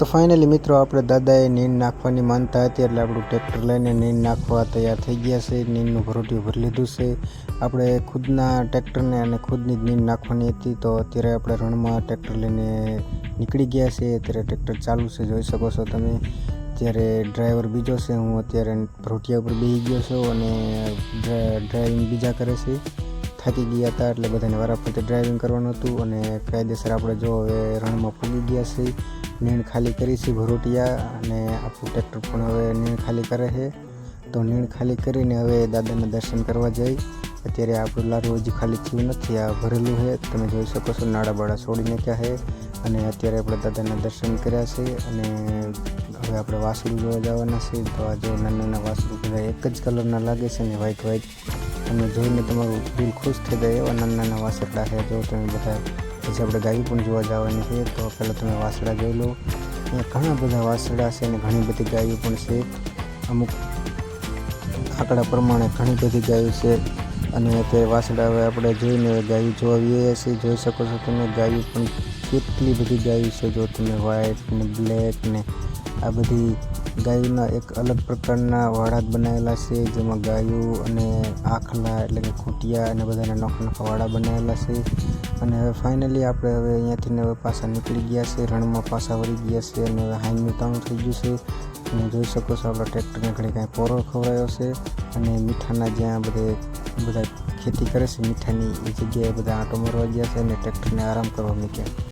તો ફાઇનલી મિત્રો આપણે દાદાએ નીંદ નાખવાની માનતા હતી એટલે આપણું ટ્રેક્ટર લઈને નીંદ નાખવા તૈયાર થઈ ગયા છે. નીંદનું ભરોટિયું ભરી લીધું છે. આપણે ખુદના ટ્રેક્ટરને અને ખુદની જ નીંદ નાખવાની હતી. તો અત્યારે આપણે રણમાં ટ્રેક્ટર લઈને નીકળી ગયા છે. અત્યારે ટ્રેક્ટર ચાલુ છે, જોઈ શકો છો તમે. ત્યારે ડ્રાઈવર બીજો છે, હું અત્યારે ભરોટિયા ઉપર બેસી ગયો છું અને ડ્રાઇવિંગ બીજા કરે છે. થાકી ગયા હતા એટલે બધાને વારાફરતી ડ્રાઇવિંગ કરવાનું હતું અને કાયદેસર આપણે જો હવે રણમાં પૂગી ગયા છે. નીણ ખાલી કરી છે ભરોટિયા અને આપણું ટ્રેક્ટર પણ હવે નીણ ખાલી કરે છે. તો નીણ ખાલી કરીને હવે દાદાના દર્શન કરવા જઈ. અત્યારે આપણું લારું હજી ખાલી થયું નથી, આ ભરેલું છે. તમે જોઈ શકો છો, નાડા બાળા છોડી નાખ્યા છે અને અત્યારે આપણે દાદાના દર્શન કર્યા છે અને હવે આપણે વાસળું જોવા જવાના છે. તો આ જો નાના નાના વાસળું બધા એક જ કલરના લાગે છે ને વ્હાઈટ વ્હાઈટ, અને જોઈને તમારું દિલ ખુશ થઈ જાય એવા નાના નાના વાસરડા છે. જો તમે બધા પછી આપણે ગાયું પણ જોવા જવાની છે. તો પહેલાં તમે વાસડા જોઈ લો. અહીંયા ઘણા બધા વાસડા છે અને ઘણી બધી ગાયો પણ છે. અમુક આંકડા પ્રમાણે ઘણી બધી ગાયો છે અને અત્યારે વાસડા હવે આપણે જોઈને ગાયો જોવા આવીએ છીએ. જોઈ શકો છો તમે, ગાયો પણ કેટલી બધી ગાયો છે. જો તમે વ્હાઈટ ને બ્લેક ને આ બધી ગાયોના એક અલગ પ્રકારના વાડા બનાવેલા છે, જેમાં ગાયો અને આખલા એટલે કે ખૂટિયા અને બધાના નોખા નોખા વાડા બનાવેલા છે. અને હવે ફાઇનલી આપણે હવે અહીંયાથી હવે પાછા નીકળી ગયા છે, રણમાં પાછા વળી ગયા છે અને હવે હાઈનું તાણું થઈ ગયું છે. અને જોઈ શકો છો આપણા ટ્રેક્ટરને ઘણી કાંઈ પોરો ખવડાવ્યો છે અને મીઠાના જ્યાં બધા ખેતી કરે છે મીઠાની એ જગ્યાએ બધા આંટો મારવા ગયા છે અને ટ્રેક્ટરને આરામ કરવા મૂક્યા.